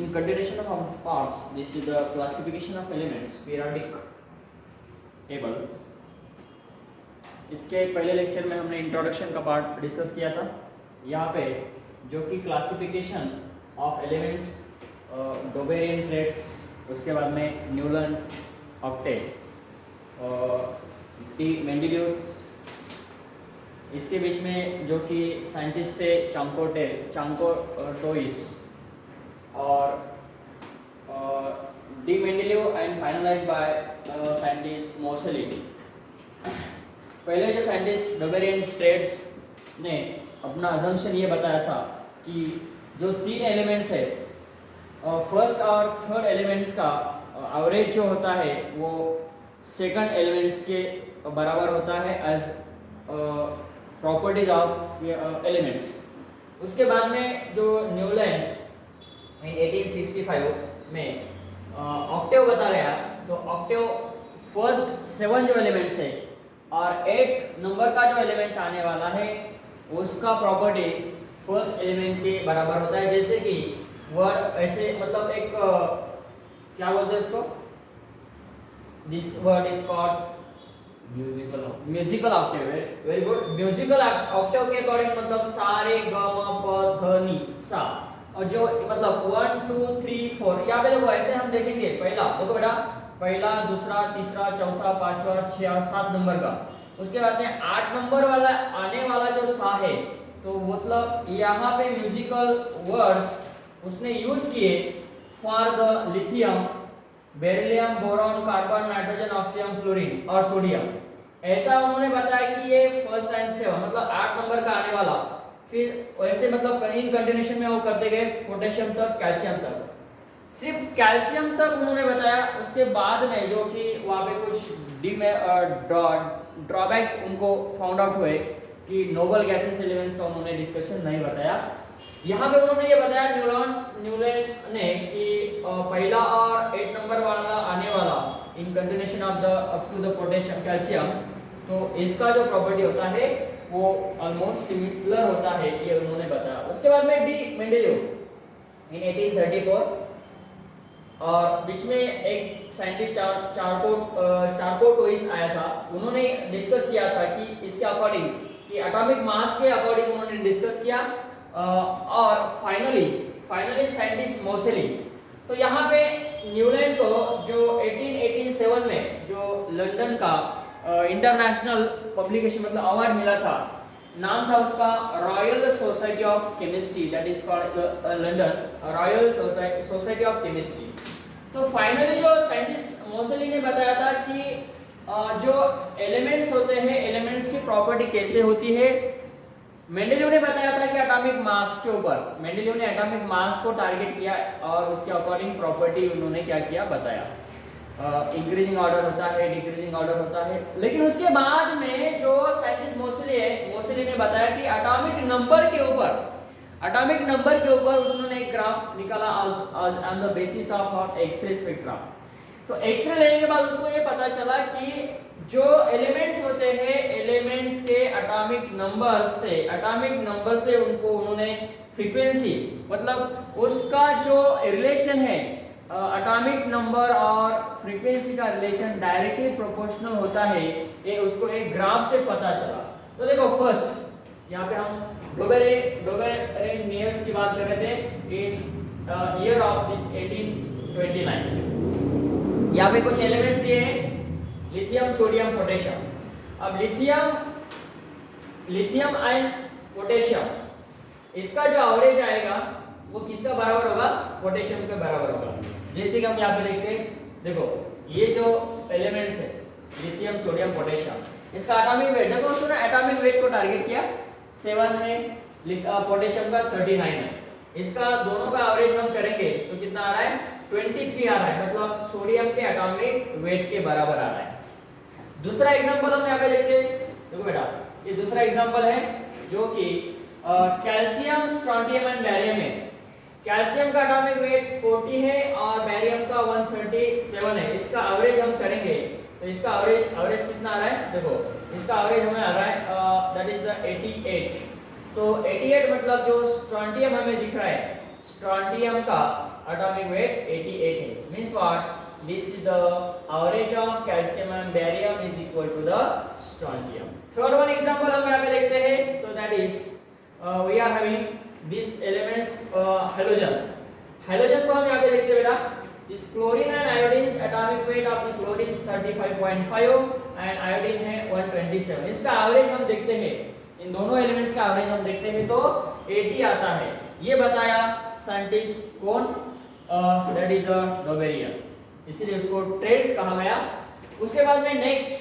In continuation of our parts, this is the classification of elements, periodic table. इसके पहले lecture में हमने introduction का पार्ट डिस्कस किया था। यहाँ पे जो कि क्लासिफिकेशन ऑफ एलिमेंट्स, डोबेरियन ट्रेट्स, उसके बाद में न्यूलन, ऑक्टेट, डी मेंडेलिव, इसके बीच में जो कि साइंटिस्ट थे चांकोटोइस और D Mendeleev and finalise by scientist Moseley. पहले जो साइंटिस्ट डोबेरियन ट्रेट्स ने अपना अजम्पशन ये बताया था कि जो तीन एलिमेंट्स है, फर्स्ट और थर्ड एलिमेंट्स का एवरेज जो होता है वो सेकंड एलिमेंट्स के बराबर होता है एज प्रॉपर्टीज ऑफ एलिमेंट्स। उसके बाद में जो न्यूलैंड 1865 में ऑक्टेव बता गया, तो ऑक्टेव फर्स्ट 7 जो एलिमेंट्स है और 8 नंबर का जो एलिमेंट्स आने वाला है उसका प्रॉपर्टी फर्स्ट एलिमेंट के बराबर होता है। जैसे कि वर्ड ऐसे मतलब एक क्या बोलते हैं इसको, this word is called musical Octave. Very good. Musical Octave के अकॉर्डिंग मतलब सारे ग म प ध नि सा, और जो मतलब 1 2 3 4 यहाँ पे देखो ऐसे हम देखेंगे। पहला देखो बेटा, पहला, दूसरा, तीसरा, चौथा, पांचवा, 6 और 7 नंबर का। उसके बाद में 8 नंबर वाला आने वाला जो सा है, तो मतलब यहाँ पे म्यूजिकल वर्ड्स उसने यूज किए for the lithium, beryllium, boron, carbon, nitrogen, oxygen, fluorine और सोडियम। ऐसा उन्होंने बताया कि ये फर्स्ट एंड 7 मतलब 8 नंबर का आने वाला। फिर वैसे मतलब इन कंटिन्यूएशन में वो करते गए पोटेशियम तक, कैल्शियम तक। सिर्फ कैल्शियम तक उन्होंने बताया। उसके बाद में जो कि वहाँ पे कुछ ड्रॉबैक्स उनको फाउंड आउट हुए कि नोबल गैसेस एलिमेंट्स का उन्होंने डिस्कशन नहीं बताया। यहाँ पे उन्होंने ये बताया न्यूलैंड ने कि पहला और 8 नंबर वाला आने वाला in continuation of the up to the potassium calcium, तो इसका जो प्रॉपर्टी होता है वो ऑलमोस्ट सिमिलर होता है, ये उन्होंने बताया। उसके बाद में डी मेंडेलिव इन 1834 और बीच में एक साइंटिस्ट चार्कोटोइस आया था। उन्होंने डिस्कस किया था कि इसके अकॉर्डिंग कि एटॉमिक मास के अकॉर्डिंग उन्होंने डिस्कस किया। और फाइनली साइंटिस्ट मोसेली। तो यहाँ पे न्यूलैंड को जो 1887 में जो लंदन का इंटरनेशनल पब्लिकेशन मतलब अवार्ड मिला था, नाम था उसका royal society of chemistry, that is called London royal society of chemistry. तो फाइनली जो साइंटिस्ट मोसेली ने बताया था कि जो एलिमेंट्स होते हैं, एलिमेंट्स की प्रॉपर्टी कैसे होती है। मेंडेलिव ने बताया था कि एटॉमिक मास के ऊपर, मेंडेलिव ने एटॉमिक मास को टारगेट किया और उसके अकॉर्डिंग प्रॉपर्टी उन्होंने क्या किया बताया। इंक्रीजिंग ऑर्डर होता है, डिक्रीजिंग ऑर्डर होता है। लेकिन उसके बाद में जो साइंटिस्ट मोसेली ने बताया कि एटॉमिक नंबर के ऊपर उन्होंने एक ग्राफ निकाला on the basis of X-ray spectra. तो एक्सरे लेने के बाद उसको ये पता चला कि जो एलिमेंट्स होते हैं, एलिमेंट्स के एटॉमिक नंबर से उन्होंने फ्रीक्वेंसी मतलब उसका जो रिलेशन है, एटॉमिक नंबर और फ्रीक्वेंसी का रिलेशन डायरेक्टली प्रोपोर्शनल होता है, ये उसको एक ग्राफ से पता चला। तो देखो फर्स्ट यहाँ पे हम डोबेरियन नियर्स की बात कर रहे थे इन ईयर ऑफ दिस 1829। यहाँ पे कुछ एलिमेंट्स दिए हैं, लिथियम, सोडियम, पोटेशियम। अब लिथियम एंड पोटेशियम, इसका जो एवरेज आएगा वो किसका बराबर होगा, पोटेशियम के बराबर होगा। जैसे कि हम यहाँ पे देखते हैं, देखो ये जो एलिमेंट्स है लिथियम, सोडियम, पोटेशियम, इसका एटॉमिक वेट देखो, उसने एटॉमिक वेट को टारगेट किया 7 है, पोटेशियम का 39 है। इसका दोनों का एवरेज हम करेंगे तो कितना आ रहा है, 23 आ रहा है, मतलब सोडियम के एटॉमिक वेट के बराबर आ रहा है। दूसरा एग्जांपल हम यहाँ पे देखते हैं, देखो बेटा ये दूसरा एग्जांपल है जो कि कैल्शियम, स्ट्रोंटियम एंड बैरियम है। कैल्शियम का एटॉमिक वेट 40 है और बैरियम का 137 है। इसका एवरेज हम करेंगे तो इसका एवरेज कितना आ रहा है, देखो इसका एवरेज हमें आ रहा है दैट इज 88। तो 88 मतलब जो स्ट्रोंटियम हमें दिख रहा है, स्ट्रोंटियम का atomic weight 88 है. Means what? This is the average of calcium and barium is equal to the strontium. Third one example हम यहाँ पे देखते हैं. So that is we are having these elements halogen. Halogen को हम यहाँ पे देखते हैं बेटा. This chlorine and iodine atomic weight of the chlorine 35.5 and iodine है 127. इसका एवरेज हम देखते हैं. इन दोनों एलिमेंट्स का एवरेज हम देखते हैं तो 80 आता है. ये बताया साइंटिस्ट कौन? That is the Dobereiner. इसीलिए उसको ट्रेड्स कहा गया. उसके बाद में नेक्स्ट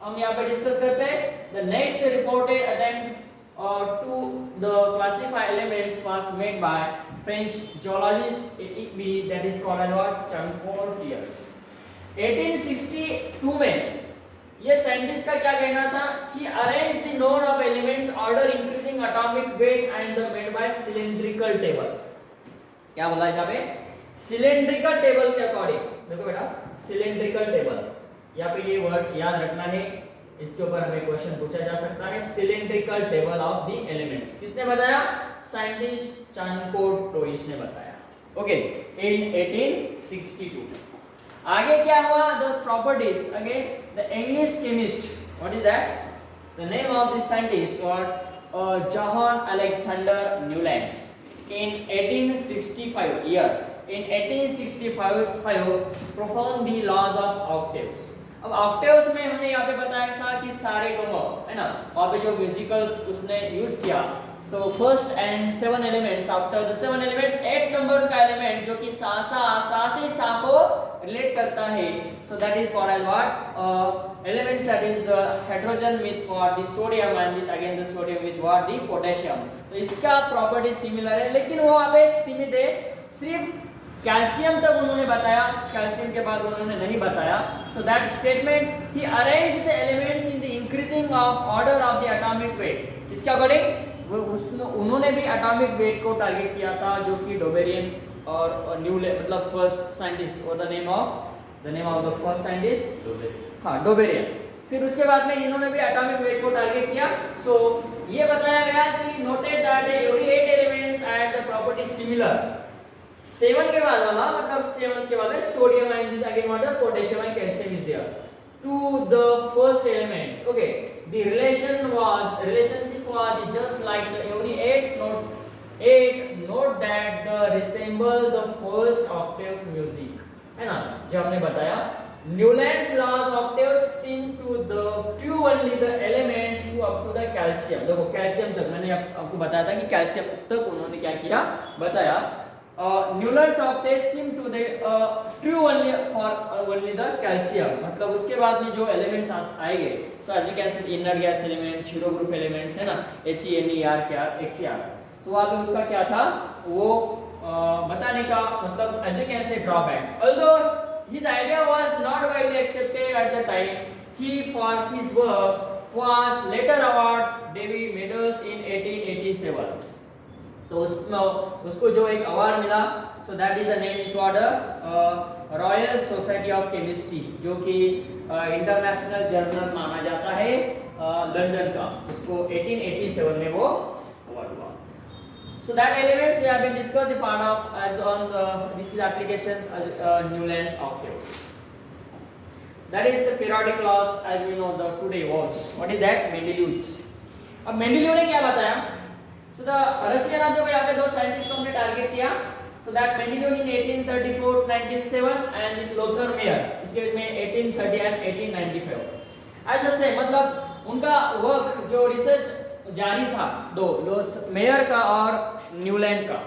हम यहाँ पे डिस्कस करते हैं. The next reported attempt to the classify elements was made by French geologist that is called as what? Chancourtius. 1862 में ये साइंटिस्ट का क्या कहना था? He arranged the known of elements order increasing atomic weight and the made by cylindrical table. क्या बोला है यहाँ पे? Cylindrical table के अकॉर्डिंग. देखो बेटा, cylindrical table. यहाँ पे ये वर्ड याद रखना है. इसके ऊपर हमें क्वेश्चन पूछा जा सकता है. Cylindrical table of the elements किसने बताया? साइंटिस्ट चांकोर्टियस ने बताया. Okay, in 1862. आगे क्या हुआ? The properties. Again the English chemist, what is that? The name of the scientist और John Alexander Newland. In 1865 year, in 1865 performed the laws of octaves. अब octaves में हमने यहाँ पे बताया था कि सारे गम है ना, वहाँ पे जो म्यूजिकल्स उसने यूज किया. So first and 7 elements, after the 7 elements 8 numbers का एलिमेंट जो कि सा से सा को रिलेट करता है. So that is called as what? Elements that is the hydrogen with what? The sodium and this again the sodium with what? The potassium. तो इसका प्रॉपर्टी सिमिलर है, लेकिन वो वहाँ पे सीमित है. सिर्फ कैल्शियम तक उन्होंने बताया, कैल्शियम के बाद उन्होंने नहीं बताया. So that statement he arrange the elements in the increasing of order of the atomic wait. इसके अकॉर्डिंग उन्होंने भी एटॉमिक वेट को टारगेट किया था, जो कि डोबेरियन और न्यूलैंड मतलब फर्स्ट साइंटिस्ट और the name of the first scientist Dobereiner. फिर उसके बाद में इन्होंने भी एटॉमिक वेट को टारगेट किया. सो ये बताया गया कि noted that every 8 elements had the property similar. 7 के बाद वाला मतलब 7 के बाद में sodium and this again what? The potassium and calcium is there to the first element. Okay, the relationship was just like the every 8 note that the resemble the first octave music, है ना. जो हमने बताया Newlands laws octaves seem to the true only the elements who up to the calcium. देखो calcium तक मैंने आपको बताया था कि कैल्शियम तक उन्होंने क्या किया बताया. Newland's octaves seem to the true only for only the calcium. मतलब उसके बाद में जो एलिमेंट्स आएंगे, so as you can see inner gas element, zero group elements है ना, HENER क्या HCR. तो वहाँ पे उसका क्या था वो बताने का मतलब as you can say drawback. Although his idea was not widely accepted at the time, he for his work was later awarded David medals in 1887. तो उसको जो एक अवार्ड मिला, सो that is the name is what? Royal society of chemistry, जो कि international journal माना जाता है लंदन का. उसको 1887 में वो अवार्ड हुआ. So that elements we have been discuss the part of as on this is applications Newlands octaves. That is the periodic laws as we know the today was. What is that? Mendeleev's. अब Mendeleev ने क्या बताया? So the Russian आप देखो यहाँ पे 2 scientist हमने target किया. So that Mendeleev in 1834 1907 and this Lothar Meyer इसके में 1830 and 1895. As the same मतलब उनका वर्क जो रिसर्च जारी था दो मेयर का और न्यूलैंड का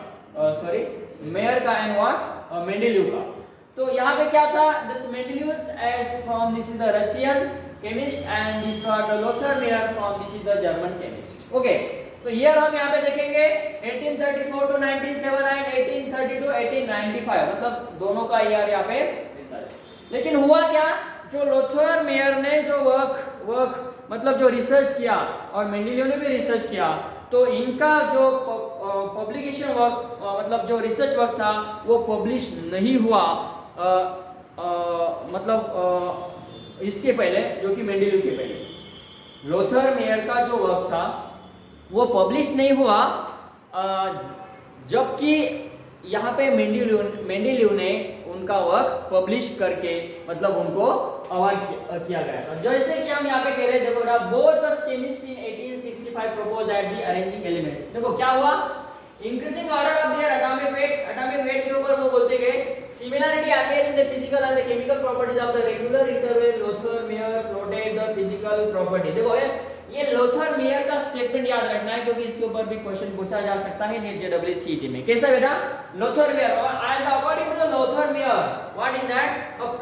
मेयर का एंड व्हाट मेंडेलीव का. तो यहाँ पे क्या था? This Mendeleev as from this is the Russian chemist and this was the Lothar Meyer from this is the German chemist. Okay, तो ईयर हम यहाँ पे देखेंगे 1834 टू 1907 एंड 1830 टू 1895 मतलब दोनों का ईयर यहाँ पे लिखा है. लेकिन हुआ क्या? जो लोथर मेयर ने जो वर्क मतलब जो रिसर्च किया और मेंडेलीव ने भी रिसर्च किया, तो इनका जो पब्लिकेशन वर्क मतलब जो रिसर्च वर्क था वो पब्लिश नहीं हुआ मतलब इसके पहले, जो कि मेंडेलीव के पहले. लोथर मेयर का जो वर्क था वो पब्लिश नहीं हुआ, जबकि यहाँ पे मेंडेलीव ने उनका वर्क पब्लिश करके मतलब उनको अवार्ड किया गया था। जैसे कि हम यहाँ पे कह रहे हैं, देखो ना, both the chemist in 1865 propose that the arranging elements, देखो क्या हुआ, increasing order of their atomic wait के ऊपर वो बोलते गए, similarity appear in the physical and the chemical properties of the regular interval Lothar Meyer plotted the physical property. देखो ये लोथर मेयर का स्टेटमेंट याद रखना है, क्योंकि इसके ऊपर भी क्वेश्चन पूछा जा सकता है नीट जेडब्ल्यूसीटी में। कैसा बेटा, Lothar Meyer, as according to the Lothar Meyer what is that,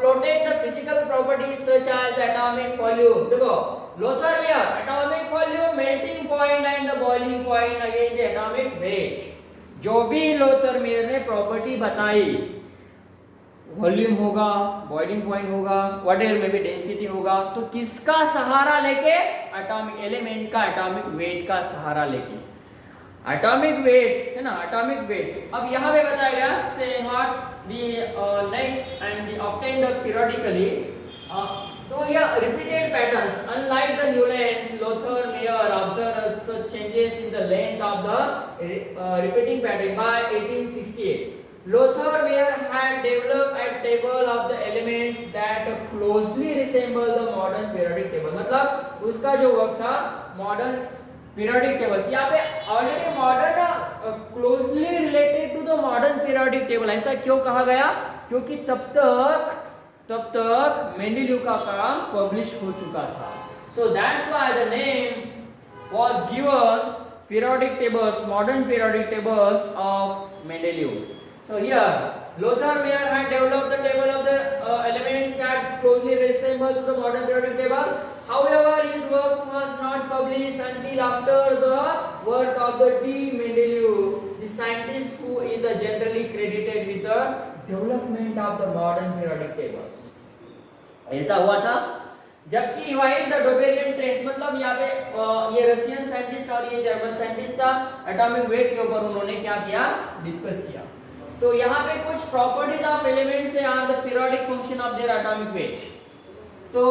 plotted the physical properties such as the atomic volume. देखो Lothar Meyer, atomic volume, melting point and the boiling point against the atomic weight. जो भी Lothar Meyer ने property बताई, volume होगा, boiling point होगा, whatever में भी density होगा, तो किसका सहारा लेके, एटॉमिक एलिमेंट का एटॉमिक वेट का सहारा लेके, एटॉमिक वेट है ना, एटॉमिक वेट। अब यहाँ पे बताया गया से not the next and the obtained periodically, तो यह repeated patterns unlike the Newlands Lothar Meyer observed such changes in the length of the repeating pattern by 1868. Lothar Meyer had developed a table of the elements that closely resemble the modern periodic table। मतलब उसका जो work था modern periodic tables, यहाँ पे already modern closely related to the modern periodic table. ऐसा क्यों कहा गया, क्योंकि तब तक मेंडेलीव का काम पब्लिश हो चुका था। So that's why the name was given periodic tables, modern periodic tables of Mendeleev. So here Lothar Meyer had developed the table of the elements that closely resemble to the modern periodic table. However, his work was not published until after the work of the D. Mendeleev, the scientist who is generally credited with the development of the modern periodic tables. ऐसा हुआ था, जबकि इवाइल the डोबेरियन trends, मतलब यहाँ पे ये Russian scientist और ये जर्मन साइंटिस्ट था, एटॉमिक वेट के ऊपर उन्होंने क्या किया, डिस्कस किया। तो यहाँ पे कुछ properties of elements are the periodic function of their atomic weight. तो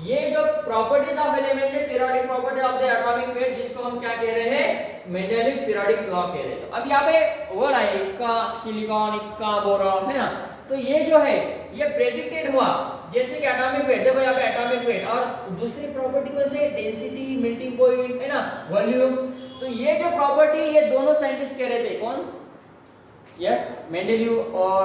ये जो प्रॉपर्टीज ऑफ एलिमेंट है, periodic property of their atomic weight, जिसको हम क्या कह रहे हैं, मेंडेलीव पीरियोडिक लॉ कह रहे हैं। अब यहाँ पे वर्ड आए इक्का सिलिकॉन, इक्का बोरॉन, है ना, तो ये जो है ये प्रेडिक्टेड हुआ, जैसे कि एटॉमिक वेट, देखो यहाँ पे एटॉमिक वेट और दूसरी प्रॉपर्टी को से डेंसिटी, मेल्टिंग पॉइंट, है ना, वॉल्यूम। तो ये जो प्रॉपर्टी ये दोनों साइंटिस्ट कह रहे थे, कौन, यस, मेंडेलीव और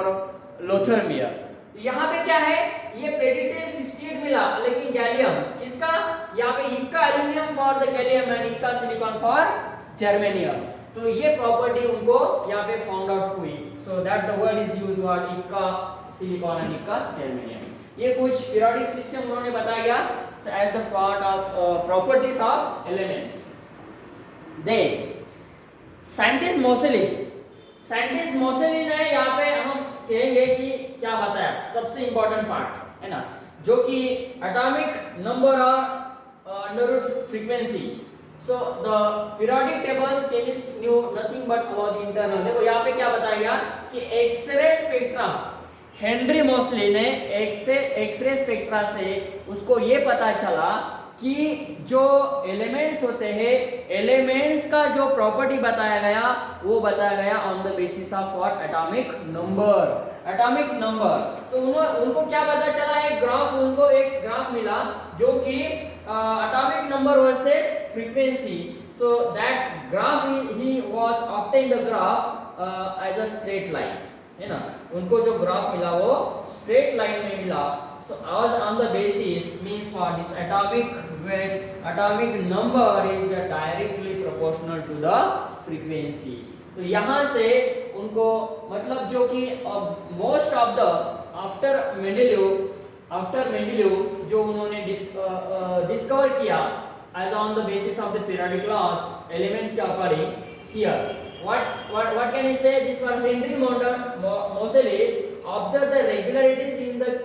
लोथर मेयर। यहाँ पे क्या है, ये प्रेडिक्टेड 68 मिला, लेकिन गैलियम किसका, यहाँ पे eka aluminium for the gallium and eka silicon for germanium. तो ये प्रॉपर्टी उनको यहाँ पे फाउंड आउट हुई। So that the word is used for eka silicon and eka germanium. ये कुछ पीरियोडिक सिस्टम उन्होंने बताया as the part of properties of elements. Then scientist Moseley ने यहाँ पे हम कहेंगे कि क्या बताया, सबसे इंपॉर्टेंट पार्ट है ना, जो कि एटॉमिक नंबर और under root frequency. So the periodic tables chemist knew nothing but about the internal. देखो यहाँ पे क्या बताया गया कि एक्सरे स्पेक्ट्रा, हेनरी मोसले ने एक्सरे स्पेक्ट्रा से उसको ये पता चला कि जो एलिमेंट्स होते हैं, एलिमेंट्स का जो प्रॉपर्टी बताया गया वो बताया गया on the basis of what, atomic number. तो उनको क्या पता चला, एक ग्राफ मिला जो कि atomic number versus frequency. So that graph ही was obtain the graph as a straight line, है ना, उनको जो ग्राफ मिला वो स्ट्रेट लाइन में मिला। So as on the basis means for this atomic weight, atomic number is directly proportional to the frequency। तो यहाँ से उनको मतलब जो कि most of the after Mendeleev जो उन्होंने डिस्कवर किया as on the basis of the periodic laws elements के according here what can I say, this was Henry Moseley observed the regularities in the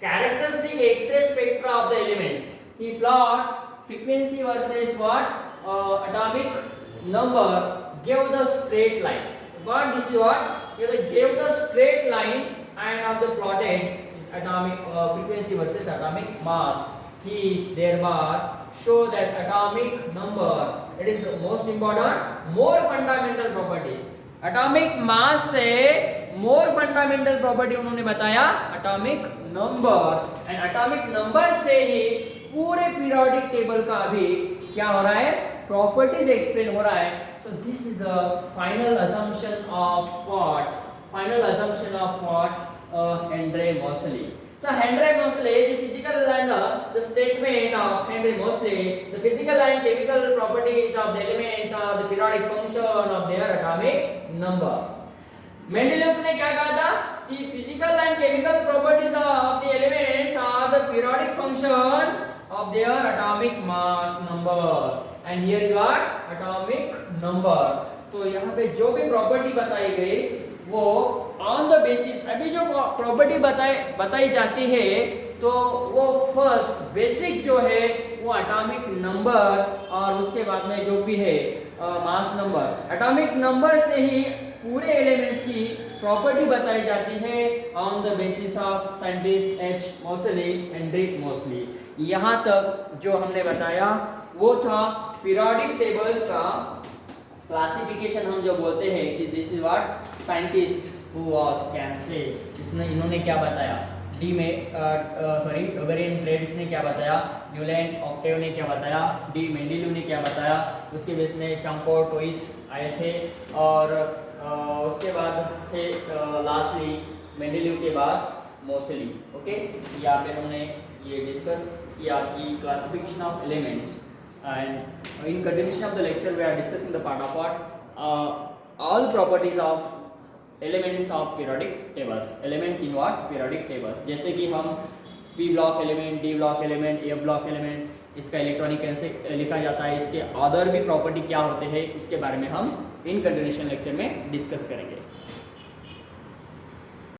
characteristic X-ray spectra of the elements. He plot frequency versus atomic number, gave the straight line. But this is what he gave the straight line and of the plotted atomic frequency versus atomic mass. He thereby show that atomic number, it is the most important, more fundamental property. Atomic mass से मोर fundamental property उन्होंने बताया atomic number, and atomic number से ही पूरे periodic table का अभी क्या हो रहा है, प्रॉपर्टीज एक्सप्लेन हो रहा है. So this is the final assumption of what Henry Mosle. So Henry Moseley, the physical and the statement of Henry Moseley, the physical and chemical properties of the elements are the periodic function of their atomic number. Mendeleev ने क्या कहा था कि physical and chemical properties of the elements are the periodic function of their atomic mass number, and here is what atomic number. तो यहाँ पे जो भी प्रॉपर्टी बताई गई वो ऑन द बेसिस, अभी जो प्रॉपर्टी बताई जाती है तो वो फर्स्ट बेसिक जो है वो एटॉमिक नंबर और उसके बाद में जो भी है मास नंबर. एटॉमिक नंबर से ही पूरे एलिमेंट्स की प्रॉपर्टी बताई जाती है on the basis of scientist H Moseley, Henry Moseley. यहाँ तक जो हमने बताया वो था पीरियोडिक टेबल्स का क्लासिफिकेशन. हम जो बोलते हैं कि this is what scientist who was can say, इन्होंने क्या बताया, डोबेरियन ट्रेड्स ने क्या बताया, न्यूलैंड ऑक्टेव ने क्या बताया, डी मेंडेलीव ने क्या बताया, उसके बाद में चंको टोइस आए थे, और उसके बाद थे लास्टली मेंडेलीव के बाद मोसेली. ओके, यहाँ पे हमने ये डिस्कस किया कि classification of elements, and in continuation of the lecture we are discussing the part of what all properties of elements of periodic tables. Elements in what periodic tables, जैसे कि हम p block element, d block element, f block elements, इसका electronic कैसे लिखा जाता है, इसके other भी प्रॉपर्टी क्या होते हैं, इसके बारे में हम इन कंटिन्यूएशन लेक्चर में डिस्कस करेंगे.